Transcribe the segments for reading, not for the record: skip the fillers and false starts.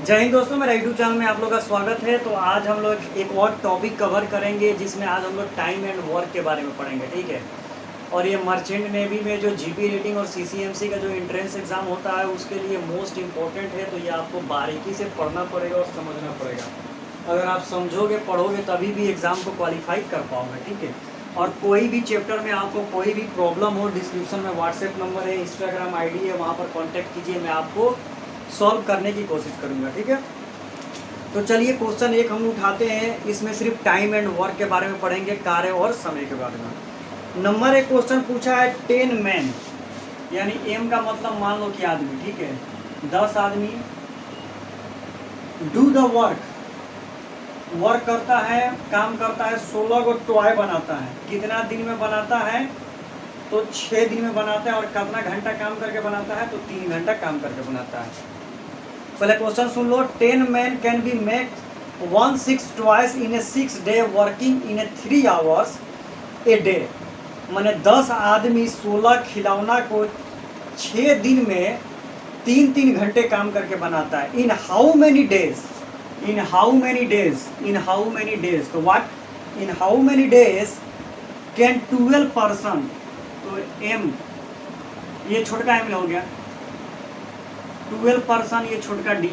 जय हिंद दोस्तों, मेरा यूट्यूब चैनल में आप लोग का स्वागत है। तो आज हम लोग एक और टॉपिक कवर करेंगे जिसमें आज हम लोग टाइम एंड वर्क के बारे में पढ़ेंगे, ठीक है। और ये मर्चेंट नेवी में जो जीपी रेटिंग और सीसीएमसी का जो एंट्रेंस एग्ज़ाम होता है उसके लिए मोस्ट इम्पोर्टेंट है। तो ये आपको बारीकी से पढ़ना पड़ेगा और समझना पड़ेगा। अगर आप समझोगे पढ़ोगे तभी भी एग्ज़ाम को क्वालिफाई कर पाओगे, ठीक है। और कोई भी चैप्टर में आपको कोई भी प्रॉब्लम हो, डिस्क्रिप्शन में व्हाट्सएप नंबर है, इंस्टाग्राम आईडी है, वहाँ पर कॉन्टैक्ट कीजिए, मैं आपको सॉल्व करने की कोशिश करूँगा, ठीक है। तो चलिए क्वेश्चन 1 हम उठाते हैं। इसमें सिर्फ टाइम एंड वर्क के बारे में पढ़ेंगे, कार्य और समय के बारे में। नंबर 1 क्वेश्चन पूछा है 10 मैन, यानी एम का मतलब मान लो कि आदमी, ठीक है। 10 आदमी डू द वर्क करता है, काम करता है, 16 को टॉय बनाता है। कितना दिन में बनाता है? तो 6 दिन में बनाता है। और कितना घंटा काम करके बनाता है? तो 3 घंटा काम करके बनाता है। पहले question soon low. 10 man can be make 16 toys in A 6 day working in A 3 hours a day. माने 10 आदमी 16 खिलौना को 6 दिन में 3-3 घंटे काम करके बनाता है। In how many days? In how many days? In how many days? तो what? In how many days can 12 person? तो एम, ये छोटा एम हो गया। 12 पर्सन, ये छोटा D.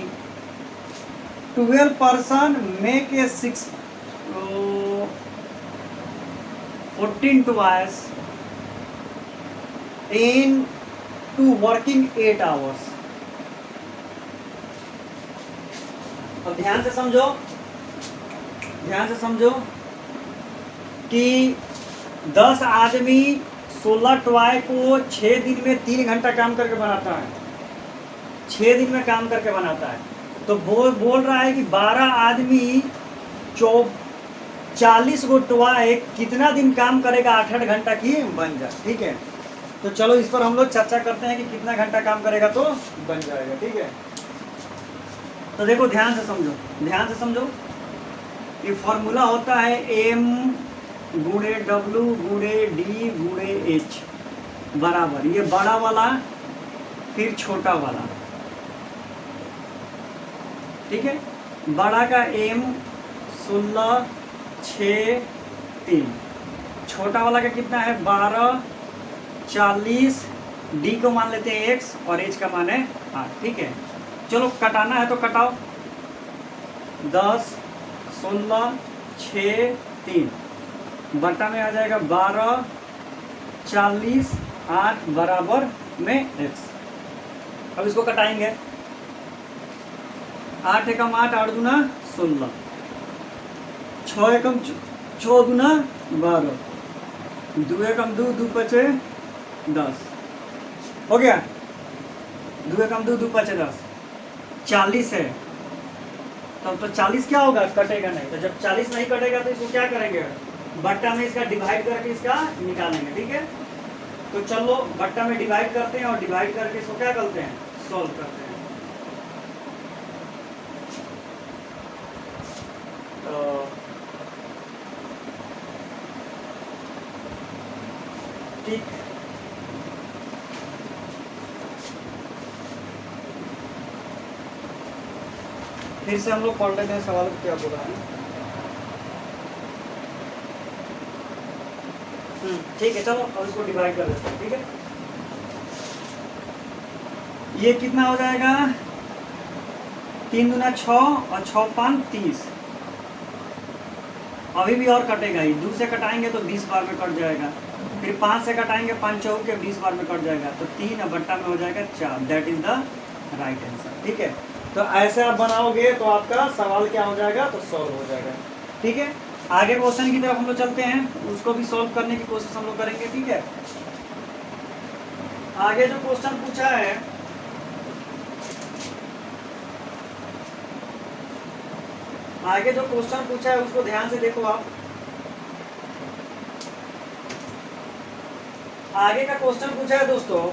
12 person make a 14 toys in two working 8 hours. अब ध्यान से समझो, ध्यान से समझो कि 10 आदमी 16 टॉय को 6 दिन में 3 घंटा काम करके बनाता है। 6 दिन में काम करके बनाता है। तो बोल रहा है कि 12 आदमी 40 गो टॉय कितना दिन काम करेगा? 8-8 घंटा की बन जाए, ठीक है। तो चलो इस पर हम लोग चर्चा करते हैं कि कितना घंटा काम करेगा तो बन जाएगा, ठीक है। तो देखो ध्यान से समझो, ध्यान से समझो। ये फॉर्मूला होता है एम गुणे डब्लू गुणे डी गुणे एच बराबर, ये बड़ा वाला फिर छोटा वाला, ठीक है। बड़ा का एम 16, 6, 3। छोटा वाला का कितना है? 12, 40। डी को मान लेते हैं एक्स और एच का मान है 8, ठीक है। चलो कटाना है तो कटाओ। 10, 16, 6, 3 बटा में आ जाएगा 12, 40, 8 बराबर में एक्स। अब इसको कटाएंगे। 8 एकम 8, 8 दूना 16, 6 एकम 6 दूना 12, 2 एकम 2, 2 पचे 10, हो गया। 2 एकम 2, 2 पचे 10, 40 है। तब तो 40 क्या होगा? कटेगा नहीं। तो जब 40 नहीं कटेगा तो इसको क्या करेंगे? बट्टा में इसका डिवाइड करके इसका निकालेंगे, ठीक है। तो चलो बट्टा में डिवाइड करते हैं और डिवाइड करके इसको क्या करते हैं? सॉल्व करते हैं। तो ठीक, फिर से हम लोग पढ़ लेते हैं सवाल को क्या बोला है। ठीक है, चलो अब इसको डिवाइड कर देते हैं, ठीक है। ये कितना हो जाएगा? 3 दूना 6 और 6 5 30। अभी भी और कटेगा ही। 2 से कटाएंगे तो 20 बार में कट जाएगा। फिर 5 से कटाएंगे, 5 चौक के 20 बार में कट जाएगा। तो 3 बट्टा में हो जाएगा 4। That is the right answer, ठीक है। तो ऐसे आप बनाओगे तो आपका सवाल क्या हो जाएगा? तो सॉल्व हो जाएगा, ठीक है। आगे क्वेश्चन की तरफ हम लोग चलते हैं, उसको भी सॉल्व करने की कोशिश हम लोग करेंगे, ठीक है। आगे जो क्वेश्चन पूछा है, आगे जो क्वेश्चन पूछा है उसको ध्यान से देखो आप। आगे का क्वेश्चन पूछा है दोस्तों,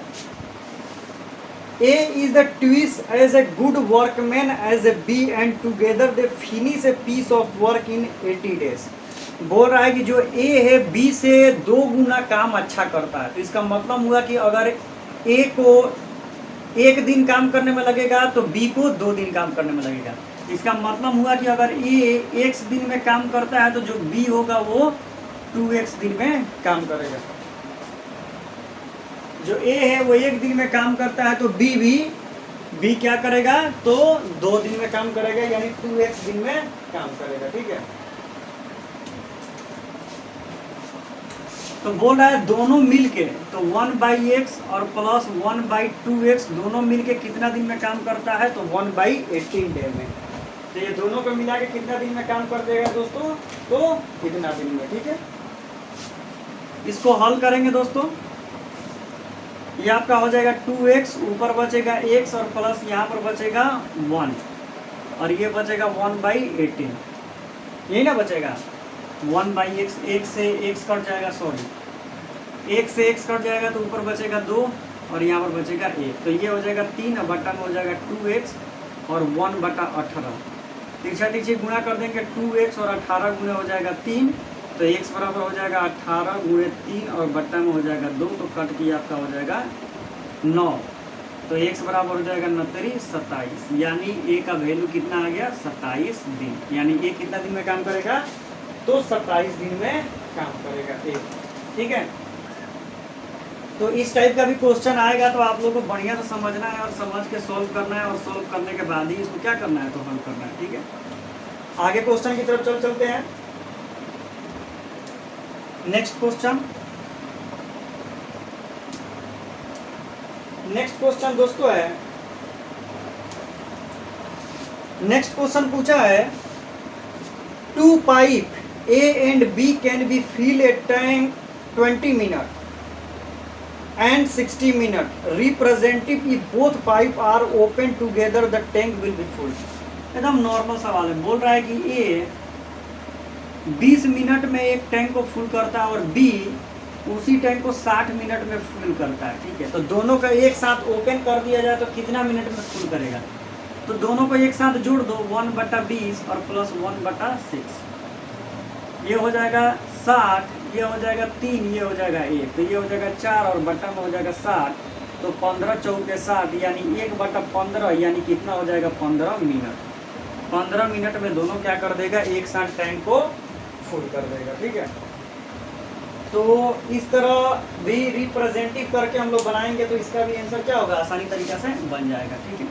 A is the twist as a good workman as a B and together they finish a piece of work in 80 days। बोल रहा है कि जो A है B से 2 गुना काम अच्छा करता है। तो इसका मतलब हुआ कि अगर A को 1 दिन काम करने में लगेगा तो बी को 2 दिन काम करने में लगेगा। इसका मतलब हुआ कि अगर ए x दिन में काम करता है तो जो बी होगा वो 2x दिन में काम करेगा। जो ए है वो 1 दिन में काम करता है तो बी क्या करेगा तो 2 दिन में काम करेगा, यानी 2x दिन में काम करेगा। ठीक है, तो बोल रहा है दोनों मिलके, तो 1/x और प्लस 1/2x दोनों मिलके कितना दिन में काम करता है तो 1/18 डे में। तो ये दोनों को मिला के कितना दिन में काम कर देगा दोस्तों, तो कितना दिन में। ठीक है, इसको हल करेंगे दोस्तों, ये आपका हो जाएगा 2x, ऊपर बचेगा x और प्लस यहाँ पर बचेगा 1 और ये बचेगा 1/18, यही ना बचेगा 1/x, एक से x कट जाएगा, सॉरी 1 से x कट जाएगा तो ऊपर बचेगा 2 और यहाँ पर बचेगा 1, तो ये हो जाएगा 3 और बट्टा में हो जाएगा 2x और 1/18। तिरछा तिरछी गुणा कर देंगे, 2x और 18 गुणे हो जाएगा 3, तो x बराबर हो जाएगा 18 गुणे 3 और बट्टा में हो जाएगा 2, तो कट के आपका हो जाएगा 9, तो x बराबर हो जाएगा 9 3 27, यानी a का वैल्यू कितना आ गया 27 दिन, यानी a कितना दिन में काम करेगा तो 27 दिन में काम करेगा a। ठीक है, तो इस टाइप का भी क्वेश्चन आएगा तो आप लोगों को बढ़िया से समझना है और समझ के सॉल्व करना है, और सॉल्व करने के बाद ही इसको क्या करना है तो हल करना है। ठीक है, आगे क्वेश्चन की तरफ चलते हैं। नेक्स्ट क्वेश्चन दोस्तों है, नेक्स्ट क्वेश्चन पूछा है 2 pipe A and B can be fill a tank 20 minutes and 60 minutes. Representative if both pipe are open together the tank will be full. एकदम नॉर्मल सवाल है, बोल रहा है कि A 20 मिनट में एक टैंक को फुल करता है और B उसी टैंक को 60 मिनट में फुल करता है। ठीक है, तो दोनों का एक साथ ओपन कर दिया जाए तो कितना मिनट में फुल करेगा, तो दोनों को एक साथ जोड़ दो, 1/20 और प्लस 1/6, ये हो जाएगा 60, ये हो जाएगा 3, ये हो जाएगा 1, तो ये हो जाएगा 4 और बट्टा में हो जाएगा 60, तो 15 चौके 60 यानी 1/15, यानी कितना हो जाएगा 15 मिनट। 15 मिनट में दोनों क्या कर देगा, एक साथ टैंक को फुल कर देगा। ठीक है, तो इस तरह भी रिप्रेजेंटेटिव करके हम लोग बनाएंगे तो इसका भी आंसर क्या होगा, आसानी तरीके से बन जाएगा। ठीक है,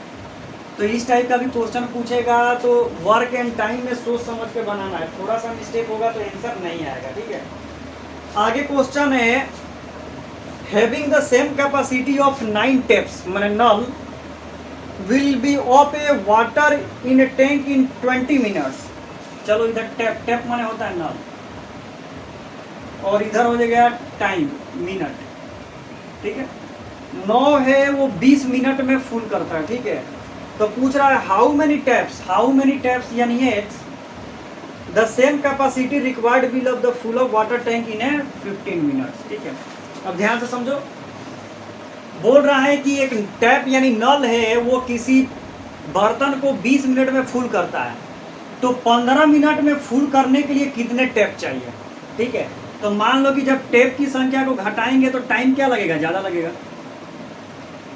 तो इस टाइप का भी क्वेश्चन पूछेगा तो वर्क एंड टाइम में सोच समझ के बनाना है, थोड़ा सा मिस्टेक होगा तो आंसर नहीं आएगा। ठीक है, आगे क्वेश्चन है having the same capacity of 9 taps माने नल will be of a water in a tank in 20 minutes. चलो इधर टैप माने होता है नल और इधर हो जाएगा टाइम मिनट। ठीक है, 9 है वो 20 मिनट में फुल करता है। ठीक है, तो पूछ रहा है हाउ मेनी टैप्स यानी x the same capacity required will of the full of water tank in A 15 minutes. ठीक है, अब ध्यान से समझो, बोल रहा है कि एक टैप यानी नल है वो किसी बर्तन को 20 मिनट में फुल करता है, तो 15 मिनट में फुल करने के लिए कितने टैप चाहिए। ठीक है, तो मान लो कि जब टैप की संख्या को घटाएंगे तो टाइम क्या लगेगा, ज़्यादा लगेगा।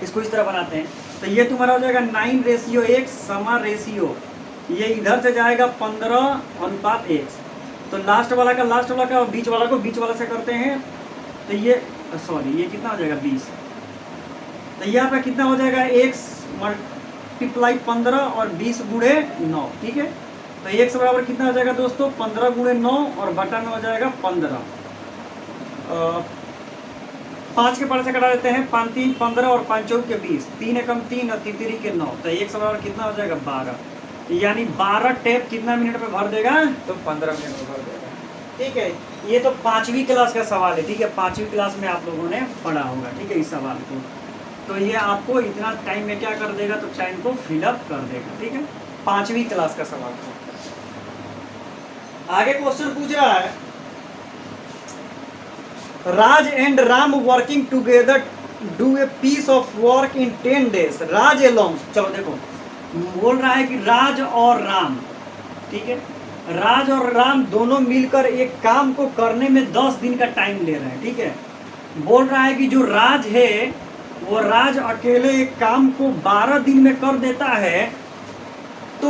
इसको इस तरह बनाते हैं, तो ये तुम्हारा हो जाएगा 9:1 समा रेशियो, ये इधर से जाएगा 15:1, तो लास्ट वाला का बीच वाला को बीच वाला से करते हैं, तो ये सॉरी ये कितना हो जाएगा 20, तो यहाँ पे कितना हो जाएगा x मल्टीप्लाई 15 और 20 गुणे 9। ठीक है, तो x बराबर कितना हो जाएगा दोस्तों 15 गुणे 9 और बटा में हो जाएगा 15, 5 के पार से कटा देते हैं, 5 3 15 और 5 चौक के 20, 3 एकम 3 और 3 3 के 9, तो x बराबर कितना हो जाएगा 12, यानी 12 टैप कितना मिनट में भर देगा तो 15 मिनट में भर देगा। ठीक है, ये तो 5वीं क्लास का सवाल है। ठीक है, 5वीं क्लास में आप लोगों ने पढ़ा होगा। ठीक है, इस सवाल को, तो ये आपको इतना टाइम में क्या कर देगा तो टाइम को फिलअप कर देगा। ठीक है, 5वीं क्लास का सवाल था। आगे क्वेश्चन पूछ रहा है Raj and Ram working together do a piece of work in 10 days। Raj along, चलो देखो बोल रहा है कि राज और राम, ठीक है, राज और राम दोनों मिलकर एक काम को करने में 10 दिन का टाइम ले रहे हैं। ठीक है, बोल रहा है कि जो राज है वो राज अकेले एक काम को 12 दिन में कर देता है, तो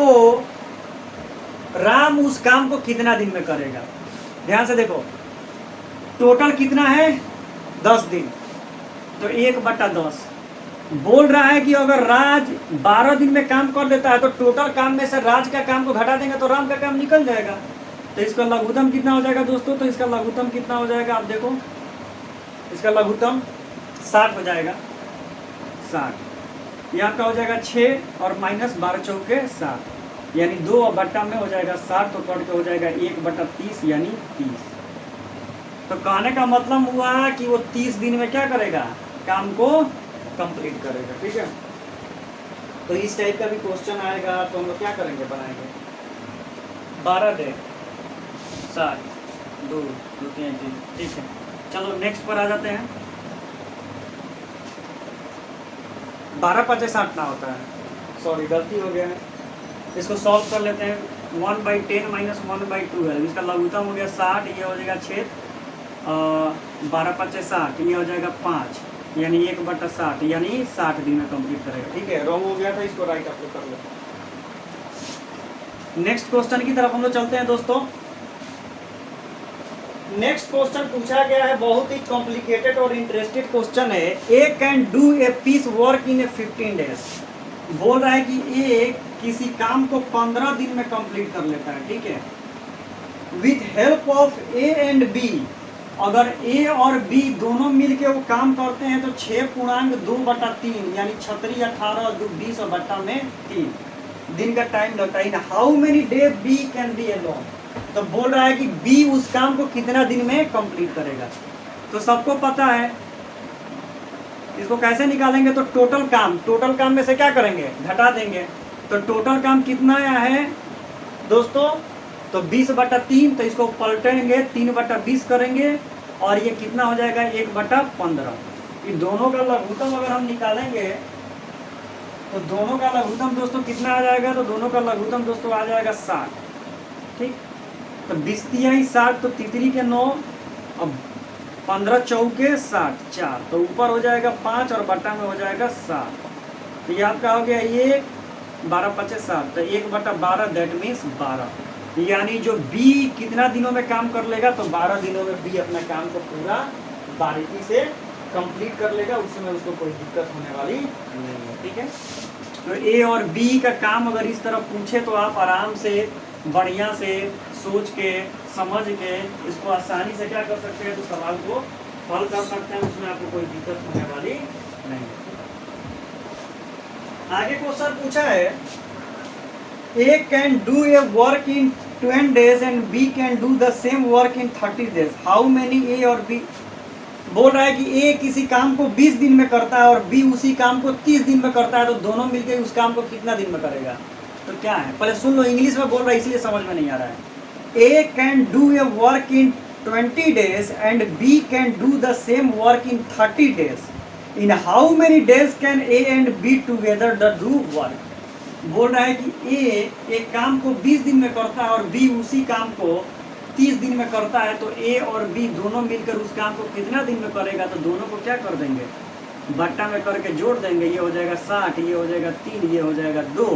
राम उस काम को कितना दिन में करेगा? ध्यान से देखो, टोटल कितना है? 10 दिन, तो 1/10 बोल रहा है कि अगर राज 12 दिन में काम कर देता है तो टोटल काम में से राज का काम को घटा देंगे तो राम का काम निकल जाएगा। तो इसका लघुत्तम कितना हो जाएगा दोस्तों? तो इसका लघुत्तम कितना हो जाएगा आप देखो, इसका लघुत्तम 60 हो जाएगा। 60 यहाँ का हो जाएगा 6 और माइनस 12 चौके 7, यानी 2 में हो जाएगा 60, तो कट के हो जाएगा 1/30 यानी 30। तो कहने का मतलब हुआ कि वो 30 दिन में क्या करेगा? काम को कंप्लीट करेगा। ठीक है, तो इस टाइप का भी क्वेश्चन आएगा तो हम लोग क्या करेंगे? बनाएंगे 12 डे 60 2 2 3 3। ठीक है, चलो नेक्स्ट पर आ जाते हैं। 12×5 60 ना होता है, सॉरी गलती हो गया है। इसको सॉल्व कर लेते हैं। 1/10 माइनस 1/12, इसका लघुत्तम हो गया 60, ये हो जाएगा 6, 12×5 60, ये हो जाएगा 5, यानी 1/60, यानी 60 दिन में कंप्लीट करेगा। ठीक है, रॉन्ग हो गया था, इसको राइट आप लोग कर लेते हैं। नेक्स्ट क्वेश्चन की तरफ हम लोग चलते हैं दोस्तों। नेक्स्ट क्वेश्चन पूछा गया है, बहुत ही कॉम्प्लिकेटेड और इंटरेस्टेड क्वेश्चन है। A can do a piece work in 15 days. बोल रहा है कि ए किसी काम को 15 दिन में कंप्लीट कर लेता है। ठीक है, with help of A and B. अगर ए और बी दोनों मिलके वो काम करते हैं तो 6.2/3 यानी 36 18 20 और बट्टा में 3 दिन का टाइम लगता है। How many day B can be alone. तो बोल रहा है कि बी उस काम को कितना दिन में कंप्लीट करेगा। तो सबको पता है, इसको कैसे निकालेंगे? तो टोटल काम में से क्या करेंगे? घटा देंगे। तो टोटल काम कितना आया है दोस्तों? तो 20/3, तो इसको पलटेंगे 3/20 करेंगे और ये कितना हो जाएगा? 1/15। इन दोनों का लघुत्तम अगर हम निकालेंगे तो दोनों का लघुत्तम दोस्तों कितना आ जाएगा? तो दोनों का लघुत्तम दोस्तों आ जाएगा 60। ठीक, तो 20 × 60, तो तितली के 9, अब 15 चौके 60, 4, तो ऊपर हो जाएगा 5 और बट्टा में हो जाएगा 7। तो ये आपका हो गया 1, 12×5 7, तो 1/12 दैट मीन्स 12। यानी जो बी कितना दिनों में काम कर लेगा? तो 12 दिनों में बी अपना काम को पूरा बारीकी से कंप्लीट कर लेगा, उसमें उसको कोई दिक्कत होने वाली नहीं है। ठीक है, तो ए और बी का काम अगर इस तरह पूछे तो आप आराम से बढ़िया से सोच के समझ के इसको आसानी से क्या कर सकते हैं? तो सवाल को हल कर सकते हैं, उसमें आपको कोई दिक्कत होने वाली नहीं है। आगे क्वेश्चन पूछा है, A can do a work in 20 days and B can do the same work in 30 days। How many A और बी। बोल रहा है कि ए किसी काम को 20 दिन में करता है और बी उसी काम को 30 दिन में करता है, तो दोनों मिलकर उस काम को कितना दिन में करेगा? तो क्या है, पहले सुन लो, इंग्लिश में बोल रहा है इसलिए समझ में नहीं आ रहा है। A can do a work in 20 days and B can do the same work in 30 days। In how many days can A and B together the do work. बोल रहा है कि ए एक काम को 20 दिन में करता है और बी उसी काम को 30 दिन में करता है, तो ए और बी दोनों मिलकर उस काम को कितना दिन में करेगा? तो दोनों को क्या कर देंगे? बट्टा में करके जोड़ देंगे। ये हो जाएगा 60, ये हो जाएगा 3, ये हो जाएगा 2,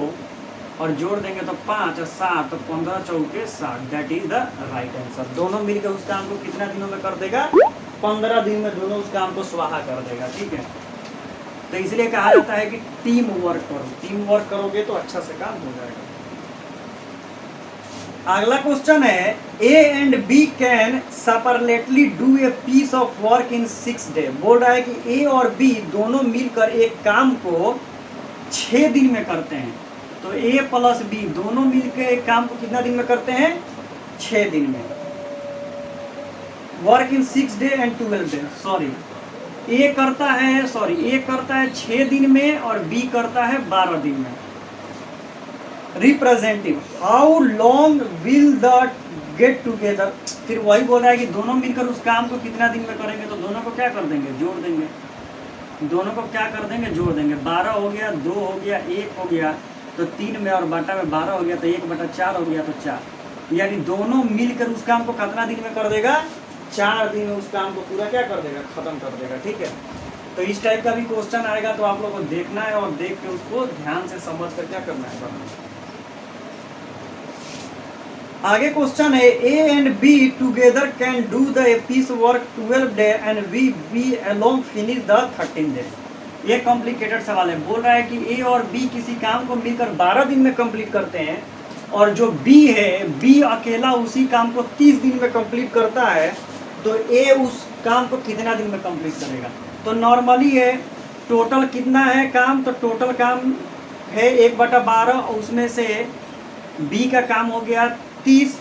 और जोड़ देंगे तो 5 और 7, तो 15 चौके 60, that is the right answer. दोनों मिलकर उस काम को कितना दिनों में कर देगा? 15 दिन में दोनों उस काम को स्वाहा कर देगा। ठीक है, तो इसलिए कहा जाता है कि टीम वर्क करो, टीम वर्क करोगे तो अच्छा से काम हो जाएगा। अगला क्वेश्चन है, A and B can separately do a piece of work in 6 days। बोल रहा है कि ए और बी दोनों मिलकर एक काम को 6 दिन में करते हैं। तो ए प्लस बी दोनों मिलकर एक काम को कितना दिन में करते हैं? 6 दिन में। Work in 6 days and 12 days। Sorry, A करता है 6 दिन में और बी करता है 12 दिन में। Representative, how long will the get together. फिर वही बोल रहा है कि दोनों मिलकर उस काम को कितना दिन में करेंगे? तो दोनों को क्या कर देंगे? जोड़ देंगे। दोनों को क्या कर देंगे? जोड़ देंगे। 12 हो गया, 2 हो गया, 1 हो गया, तो 3 में और बटा में 12 हो गया, तो 1/4 हो गया, तो 4। यानी दोनों मिलकर उस काम को कितना दिन में कर देगा? 4 दिन में उस काम को पूरा क्या कर देगा? खत्म कर देगा। ठीक है, तो इस टाइप का भी क्वेश्चन आएगा, तो आप लोगों को देखना है और देख के उसको ध्यान से समझ कर क्या करना है, बनाना। आगे क्वेश्चन है, A and B together can do the piece work 12 day and we B along finish the 13 day. ये कॉम्प्लिकेटेड सवाल है। बोल रहा है कि ए और बी किसी काम को मिलकर 12 दिन में कंप्लीट करते हैं, और जो बी है, बी अकेला उसी काम को 30 दिन में कंप्लीट करता है, तो ए उस काम को कितना दिन में कंप्लीट करेगा। तो नॉर्मली है टोटल कितना है काम, तो टोटल काम है 1/12, और उसमें से बी का काम हो गया 30।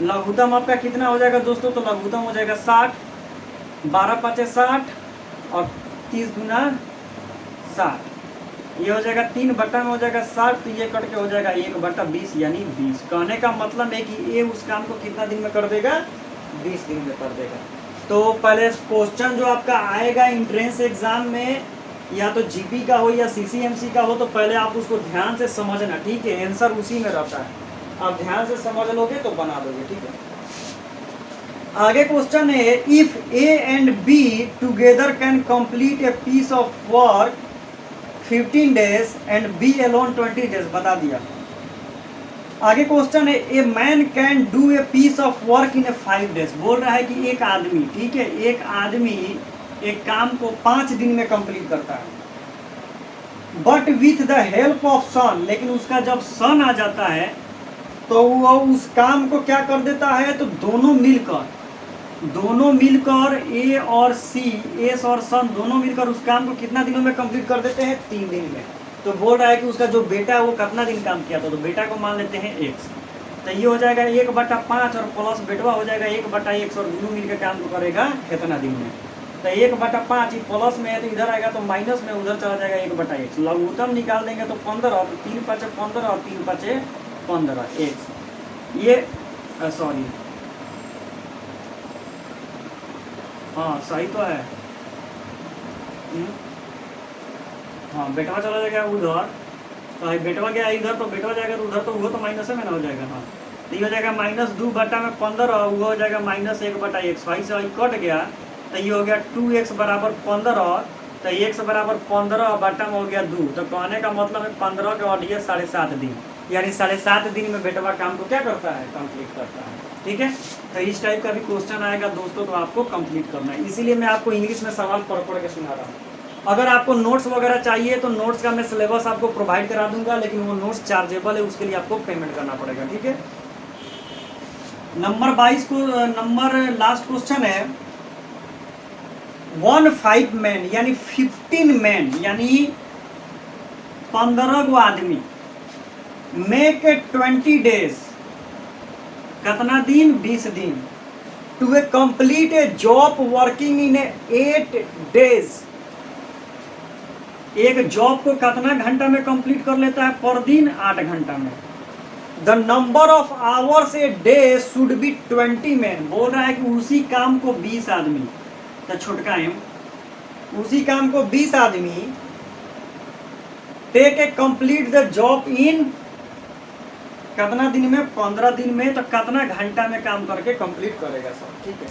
लघुत्तम आपका कितना हो जाएगा दोस्तों, तो लघुत्तम हो जाएगा 60, 12 5 60 और 30 गुना 60, ये हो जाएगा 3 बटा में हो जाएगा 60, तो ये कट के हो जाएगा 1/20 यानी 20। कहने का मतलब है कि ए उस काम को कितना दिन में कर देगा, 20 दिन में कर देगा। तो पहले क्वेश्चन जो आपका आएगा एंट्रेंस एग्जाम में, या तो जीपी का हो या सीसीएमसी का हो, तो पहले आप उसको ध्यान से समझना, ठीक है। आंसर उसी में रहता है, आप ध्यान से समझ लोगे तो बना दोगे, ठीक है। आगे क्वेश्चन है, if A and B together can complete a piece of work 15 days and B alone 20 days, बता दिया। आगे क्वेश्चन है, a man can do a piece of work in a 5 days. बोल रहा है कि एक आदमी, ठीक है, एक आदमी एक काम को 5 दिन में कंप्लीट करता है, but with the help of son, लेकिन उसका जब सन आ जाता है तो वो उस काम को क्या कर देता है, तो दोनों मिलकर ए और सी, एस और सन दोनों मिलकर उस काम को कितना दिनों में कंप्लीट कर देते हैं, 3 दिन में। तो बोल रहा है कि उसका जो बेटा है वो कितना दिन काम किया था, तो बेटा को मान लेते हैं x, तो ये हो जाएगा 1/5 और प्लस बेटवा हो जाएगा 1/x, और दोनों मिलकर काम को करेगा कितना दिन में, तो 1/5 प्लस में है तो इधर आएगा, तो माइनस में उधर चला जाएगा 1/x। लघुत्तम निकाल देंगे तो 15, तो 3 5 15 और 3 5 15 x, ये सॉरी, हाँ सही तो है, हाँ बेटवा चला जाएगा उधर, तो बेटवा गया इधर, तो बेटवा जाएगा तो उधर, तो वो तो माइनस में ना हो जाएगा, हाँ तो ये हो जाएगा -2/15, और वो हो जाएगा -1/x, भाई से कट गया, तो ये हो गया 2x बराबर 15, तो x बराबर 15 बटा में हो गया 2, तो कहने का मतलब है 15 के और ये 7.5 दिन, यानी 7.5 दिन में बेटवा काम को क्या करता है, कंप्लीट करता है, ठीक है। तो इस टाइप का भी क्वेश्चन आएगा दोस्तों, तो आपको कंप्लीट करना है, इसीलिए मैं आपको इंग्लिश में सवाल पढ़ के सुना रहा हूँ। अगर आपको नोट्स वगैरह चाहिए तो नोट्स का मैं सिलेबस आपको प्रोवाइड करा दूंगा, लेकिन वो नोट्स चार्जेबल है, उसके लिए आपको पेमेंट करना पड़ेगा, ठीक है। नंबर 22 को नंबर लास्ट क्वेश्चन है, 15 मैन यानी 15 मैन यानी 15 गो आदमी मेक 20 डेज, कितना दिन, 20 दिन, to a complete a job working in 8 days. एक जॉब को कितना घंटा में कंप्लीट कर लेता है पर दिन, 8 घंटा में। The number of hours a day should be 20 man. बोल रहा है कि उसी काम को 20 आदमी, तो छोटका एम, उसी काम को 20 आदमी take a complete the job in कितना दिन में, 15 दिन में, तो कितना घंटा में काम करके कंप्लीट करेगा सब, ठीक है।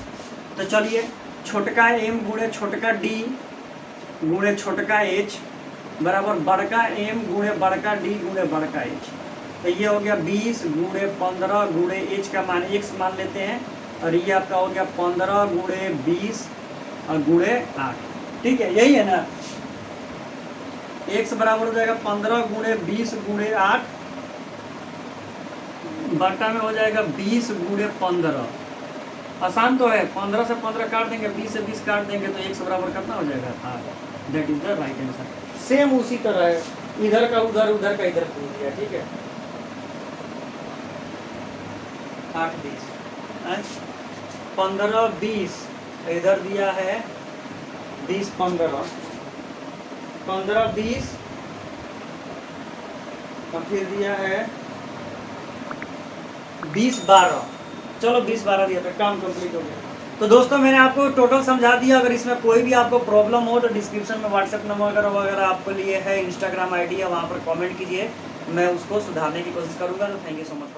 तो चलिए, छोटका एम गुणे छोटका डी गुणे छोटका एच बराबर बड़का एम गुणे बड़का डी गुणे बड़का एच, तो ये हो गया 20 गुणे 15 गुणे एच का मान x मान लेते हैं, और ये आपका हो गया 15 गुणे 20 और गुणे 8, ठीक है, यही है ना। x बराबर हो जाएगा 15 गुणे 20 गुणे 8 बटा में हो जाएगा 20 गुणे 15, आसान तो है, 15 से 15 काट देंगे, 20 से 20 काट देंगे, तो x बराबर कितना हो जाएगा 8। That is the right answer. Same उसी तरह है, इधर का उधर, उधर का इधर पूछ दिया, ठीक है। 8 20 15 20 इधर दिया है 20 15 15 20 और फिर दिया है 20 12, चलो 20 12 दिया था, काम कंप्लीट हो गया। तो दोस्तों मैंने आपको टोटल समझा दिया। अगर इसमें कोई भी आपको प्रॉब्लम हो तो डिस्क्रिप्शन में व्हाट्सएप नंबर वगैरह आपको लिए है, इंस्टाग्राम आईडी है, वहाँ पर कमेंट कीजिए, मैं उसको सुधारने की कोशिश करूँगा। तो थैंक यू सो मच।